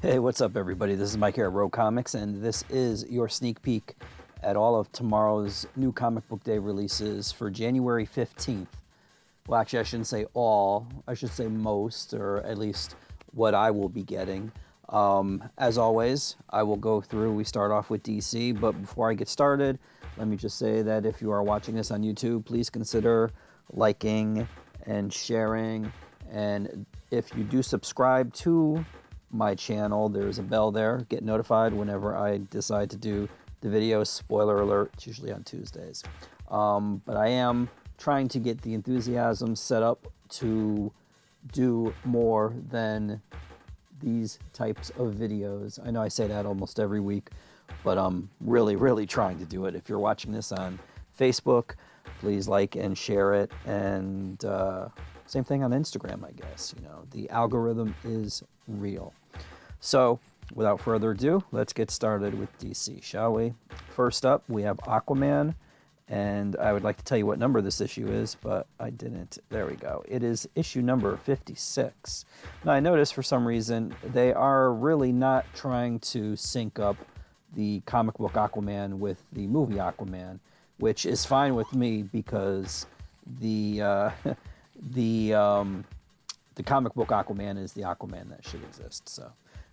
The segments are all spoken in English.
Hey, what's up, everybody? This is Mike here at Rogue Comics, and this is your sneak peek at all of tomorrow's new comic book day releases for January 15th. Well, actually, I shouldn't say all. I should say most, or at least what I will be getting. As always, I will go through. We start off with DC, but before I get started, let me just say that if you are watching this on YouTube, please consider liking and sharing. And if you do subscribe to my channel, there's a bell there. Get notified whenever I decide to do the videos. Spoiler alert, it's usually on Tuesdays. But I am trying to get the enthusiasm set up to do more than these types of videos. I know I say that almost every week, but I'm really trying to do it. If you're watching this on Facebook, please like and share it. And same thing on Instagram, I guess. You know, the algorithm is real. So, without further ado, let's get started with DC, shall we? First up, we have Aquaman, and I would like to tell you what number this issue is, but I didn't. There we go. It is issue number 56. Now, I noticed for some reason they are really not trying to sync up the comic book Aquaman with the movie Aquaman, which is fine with me because the comic book Aquaman is the Aquaman that should exist. So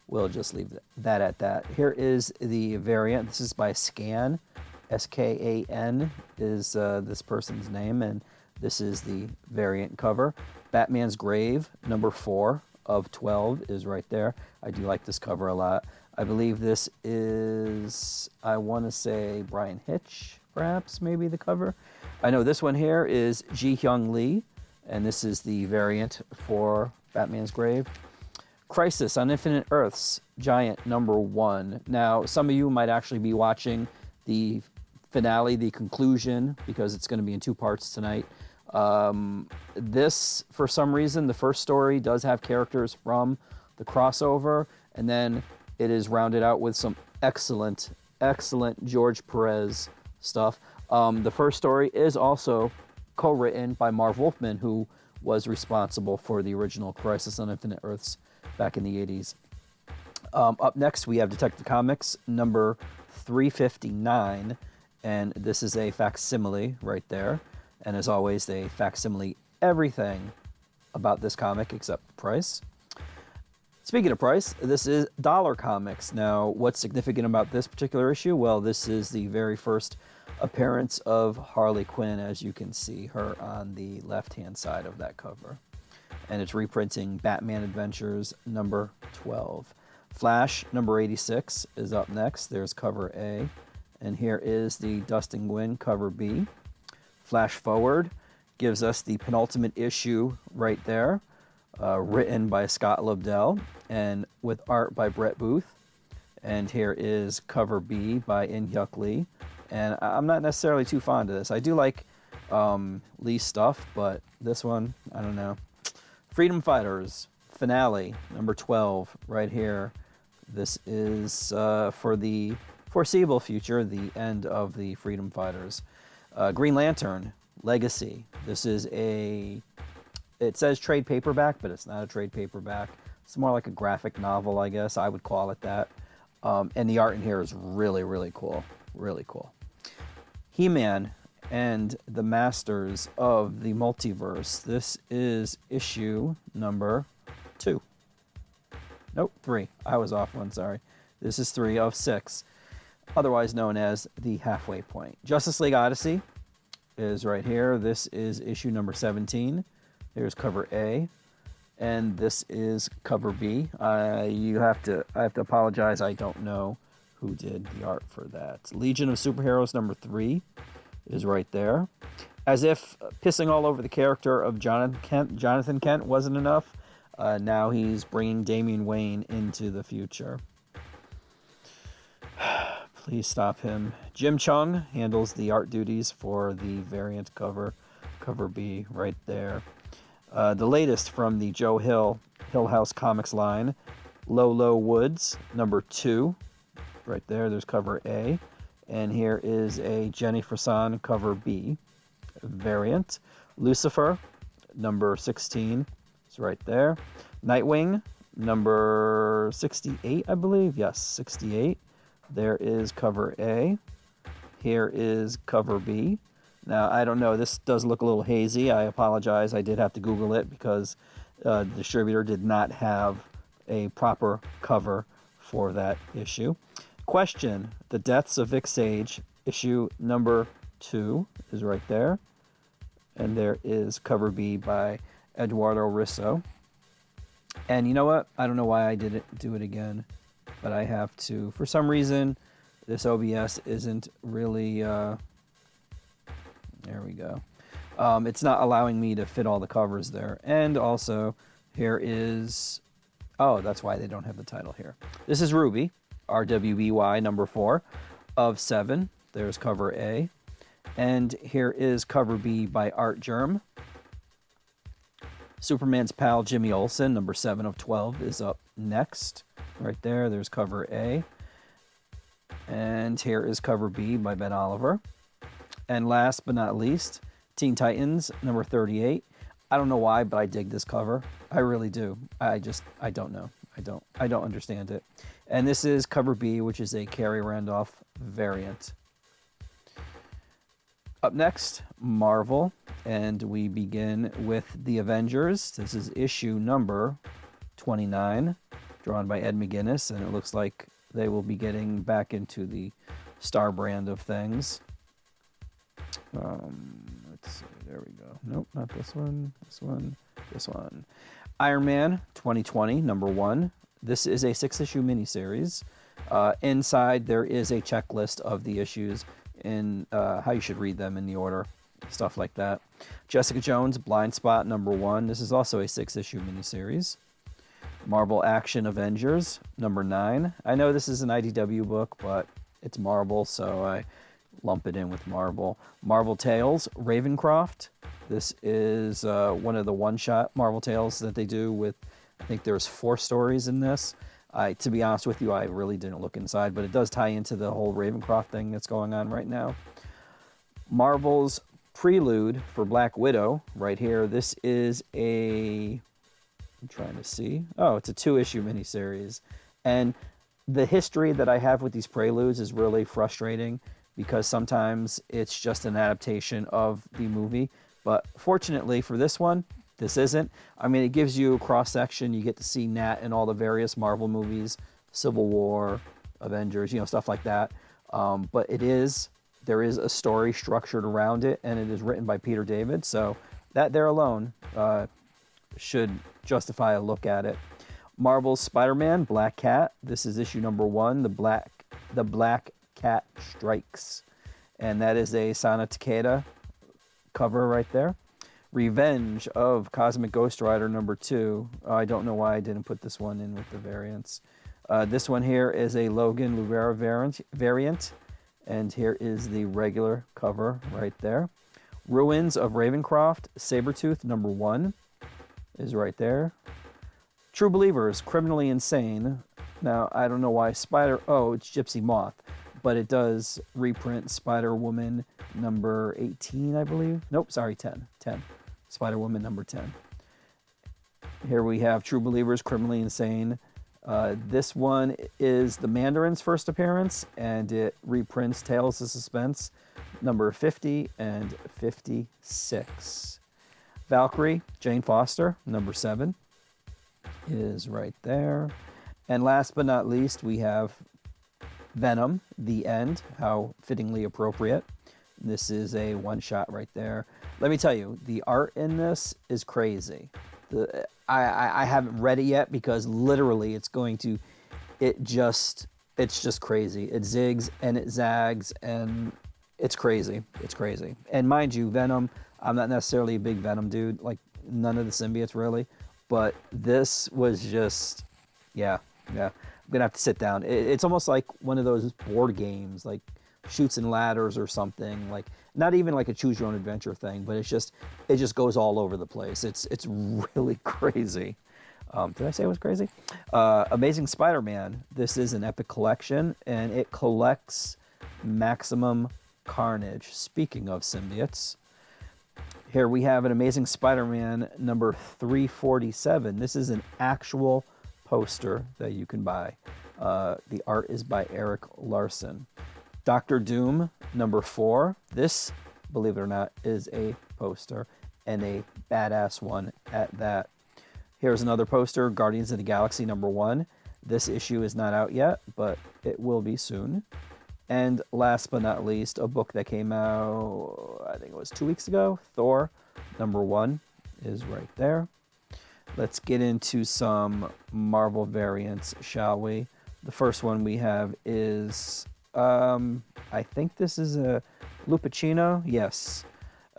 we'll just leave that at that. Here is the variant. This is by Scan. Skan is this person's name, and this is the variant cover. Batman's Grave, number 4 of 12, is right there. I do like this cover a lot. I believe this is, I want to say, Brian Hitch, perhaps, maybe the cover. I know this one here is Ji Hyung Lee, and this is the variant for Batman's Grave. Crisis on Infinite Earths, Giant, number 1. Now, some of you might actually be watching the finale, the conclusion, because it's going to be in 2 parts tonight. This, for some reason, the first story does have characters from the crossover, and then it is rounded out with some excellent George Perez stuff. The first story is also co-written by Marv Wolfman, who was responsible for the original Crisis on Infinite Earths back in the 80s. Up next, we have Detective Comics number 359, and this is a facsimile right there. And as always, they facsimile everything about this comic except the price. Speaking of price, this is Dollar Comics. Now, what's significant about this particular issue? Well, this is the very first appearance of Harley Quinn, as you can see her on the left-hand side of that cover. And it's reprinting Batman Adventures number 12. Flash number 86 is up next. There's cover A. And here is the Dustin Nguyen cover B. Flash Forward gives us the penultimate issue right there, written by Scott Lobdell and with art by Brett Booth. And here is cover B by In Hyuk Lee. And I'm not necessarily too fond of this. I do like Lee's stuff, but this one, I don't know. Freedom Fighters finale number 12 right here. This is for the foreseeable future, the end of the Freedom Fighters. Green Lantern Legacy. This is it says trade paperback, but it's not a trade paperback. It's more like a graphic novel, I guess. I would call it that. And the art in here is really cool. Really cool. He-Man and the Masters of the Multiverse. This is issue number 2. Nope, 3. I was off one, sorry. This is 3 of 6, otherwise known as the halfway point. Justice League Odyssey is right here. This is issue number 17. Here's cover A, and this is cover B. I have to apologize. I don't know who did the art for that. Legion of Superheroes number 3 is right there. As if pissing all over the character of Jonathan Kent wasn't enough, now he's bringing Damian Wayne into the future. Please stop him. Jim Chung handles the art duties for the variant cover B right there. The latest from the Joe Hill House Comics line, Low Woods number 2. Right there, there's cover A. And here is a Jenny Frison cover B variant. Lucifer, number 16, is right there. Nightwing, number 68, I believe. Yes, 68. There is cover A. Here is cover B. Now, I don't know. This does look a little hazy. I apologize. I did have to Google it because the distributor did not have a proper cover for that issue. Question: The Deaths of Vic Sage, issue number 2 is right there. And there is cover B by Eduardo Risso. And you know what? I don't know why I didn't do it again, but I have to. For some reason, this OBS isn't really... there we go. It's not allowing me to fit all the covers there. And also, here is... Oh, that's why they don't have the title here. This is Ruby, RWBY number 4 of 7. There's cover A. And here is cover B by Art Germ. Superman's pal Jimmy Olsen, number 7 of 12, is up next. Right there, there's cover A. And here is cover B by Ben Oliver. And last but not least, Teen Titans, number 38. I don't know why, but I dig this cover. I really do. I don't know. I don't understand it. And this is cover B, which is a Carrie Randolph variant. Up next, Marvel, and we begin with The Avengers. This is issue number 29, drawn by Ed McGuinness, and it looks like they will be getting back into the Star brand of things. Let's see, there we go. Nope, not this one, this one, this one. Iron Man 2020, number 1. This is a 6-issue miniseries. Inside, there is a checklist of the issues in how you should read them in the order, stuff like that. Jessica Jones, Blind Spot, number 1. This is also a 6-issue miniseries. Marvel Action Avengers, number 9. I know this is an IDW book, but it's Marvel, so I lump it in with Marvel. Marvel Tales, Ravencroft. This is one of the one-shot Marvel Tales that they do with, I think there's 4 stories in this. To be honest with you, I really didn't look inside, but it does tie into the whole Ravencroft thing that's going on right now. Marvel's Prelude for Black Widow, right here. This is I'm trying to see. Oh, it's a 2-issue miniseries. And the history that I have with these Preludes is really frustrating because sometimes it's just an adaptation of the movie. But fortunately for this one, this isn't. I mean, it gives you a cross-section. You get to see Nat in all the various Marvel movies, Civil War, Avengers, stuff like that. But there is a story structured around it, and it is written by Peter David. So that there alone should justify a look at it. Marvel's Spider-Man, Black Cat. This is issue number 1, The Black Cat Strikes. And that is a Sana Takeda cover right there. Revenge of Cosmic Ghost Rider number 2. I don't know why I didn't put this one in with the variants. This one here is a Logan Lubera variant. And here is the regular cover right there. Ruins of Ravencroft, Sabretooth number 1 is right there. True Believers, Criminally Insane. Now, I don't know why it's Gypsy Moth. But it does reprint Spider-Woman number 18, I believe. Nope, sorry, 10. Spider-Woman number 10. Here we have True Believers, Criminally Insane. This one is the Mandarin's first appearance, and it reprints Tales of Suspense number 50 and 56. Valkyrie, Jane Foster, number 7, is right there. And last but not least, we have Venom, The End, how fittingly appropriate. This is a one-shot right there. Let me tell you, the art in this is crazy. I haven't read it yet because literally it's just crazy. It zigs and it zags and it's crazy. It's crazy. And mind you, Venom, I'm not necessarily a big Venom dude, like none of the symbiotes really, but this was just, yeah. I'm gonna have to sit down. It's almost like one of those board games, like Chutes and Ladders or something. Like not even like a choose your own adventure thing, but it just goes all over the place. It's really crazy. Did I say it was crazy? Amazing Spider-Man. This is an epic collection, and it collects Maximum Carnage. Speaking of symbiotes, here we have an Amazing Spider-Man number 347. This is an actual poster that you can buy. The art is by Eric Larson. Doctor Doom, number 4. This, believe it or not, is a poster, and a badass one at that. Here's another poster, Guardians of the Galaxy number 1. This issue is not out yet, but it will be soon. And last but not least, a book that came out, I think it was 2 weeks ago, Thor number 1 is right there. Let's get into some Marvel variants, shall we? The first one we have is, I think this is a Lupacchino. Yes,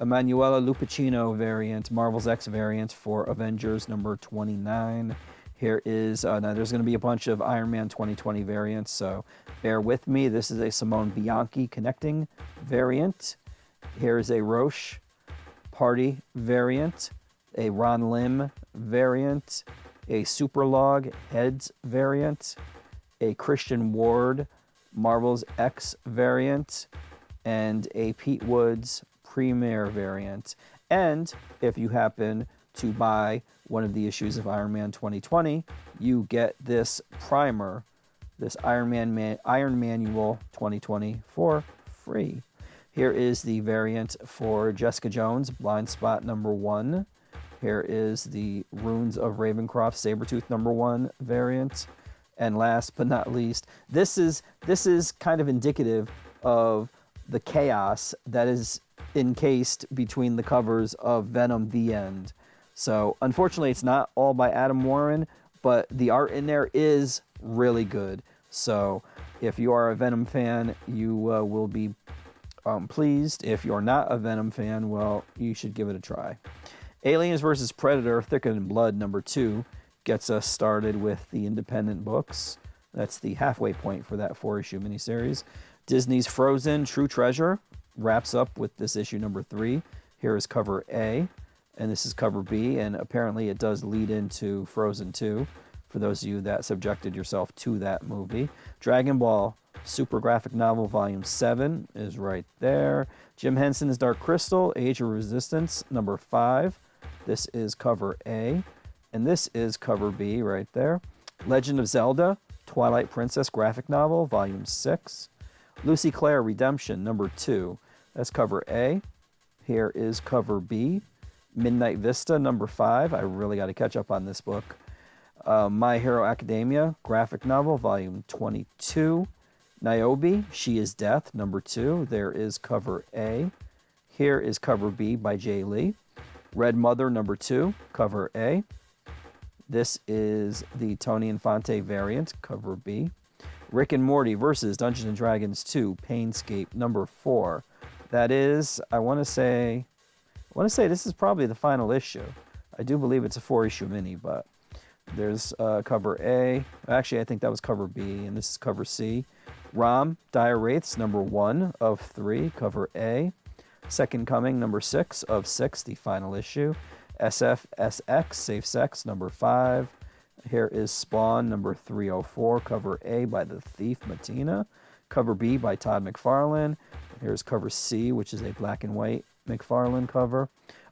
Emanuela Lupacchino variant, Marvel's X variant for Avengers number 29. Here is, now there's going to be a bunch of Iron Man 2020 variants, so bear with me. This is a Simone Bianchi connecting variant. Here is a Roche Party variant, a Ron Lim variant, a Superlog Heads variant, a Christian Ward Marvel's X variant, and a Pete Woods Premiere variant. And if you happen to buy one of the issues of Iron Man 2020, you get this primer, this Iron Manual 2020 for free. Here is the variant for Jessica Jones, Blind Spot number 1. Here is the Runes of Ravencroft, Sabretooth number 1 variant. And last but not least, this is kind of indicative of the chaos that is encased between the covers of Venom: The End. So unfortunately, it's not all by Adam Warren, but the art in there is really good. So if you are a Venom fan, you will be pleased. If you're not a Venom fan, well, you should give it a try. Aliens vs. Predator, Thicker Than Blood, number 2, gets us started with the independent books. That's the halfway point for that 4-issue miniseries. Disney's Frozen, True Treasure wraps up with this issue number 3. Here is cover A, and this is cover B, and apparently it does lead into Frozen 2, for those of you that subjected yourself to that movie. Dragon Ball Super Graphic Novel Volume 7 is right there. Jim Henson's Dark Crystal, Age of Resistance, number 5. This is cover A, and this is cover B right there. Legend of Zelda, Twilight Princess Graphic Novel, Volume 6. Lucy Claire Redemption, number 2. That's cover A. Here is cover B. Midnight Vista, number 5. I really got to catch up on this book. My Hero Academia Graphic Novel, Volume 22. Niobe, She is Death, number 2. There is cover A. Here is cover B by Jay Lee. Red Mother, number 2, cover A. This is the Tony Infante variant, cover B. Rick and Morty versus Dungeons & Dragons 2, Painscape, number 4. That is, I want to say this is probably the final issue. I do believe it's a 4-issue mini, but there's cover A. Actually, I think that was cover B, and this is cover C. Rom, Dire Wraiths, number 1 of 3, cover A. Second Coming, number 6 of 6, the final issue. SFSX, Safe Sex, number 5. Here is Spawn, number 304, cover A by The Thief Matina. Cover B by Todd McFarlane. Here's cover C, which is a black and white McFarlane cover.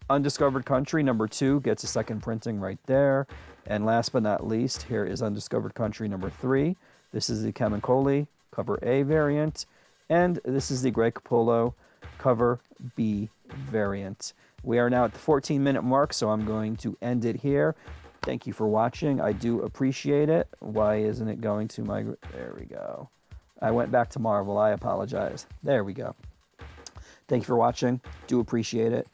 Undiscovered Country, number 2, gets a second printing right there. And last but not least, here is Undiscovered Country, number 3. This is the Kamikoli, cover A variant. And this is the Greg Capullo, cover B variant. We are now at the 14-minute mark, so I'm going to end it here. Thank you for watching. I do appreciate it. Why isn't it going to my... There we go. I went back to Marvel. I apologize. There we go. Thank you for watching. Do appreciate it.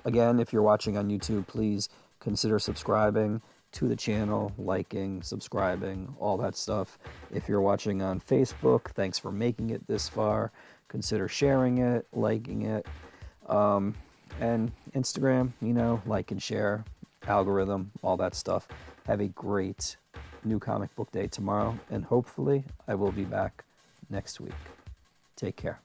Again, if you're watching on YouTube, please consider subscribing to the channel, liking, subscribing, all that stuff. If you're watching on Facebook, thanks for making it this far. Consider sharing it, liking it. And Instagram, like and share, algorithm, all that stuff. Have a great new comic book day tomorrow, and hopefully I will be back next week. Take care.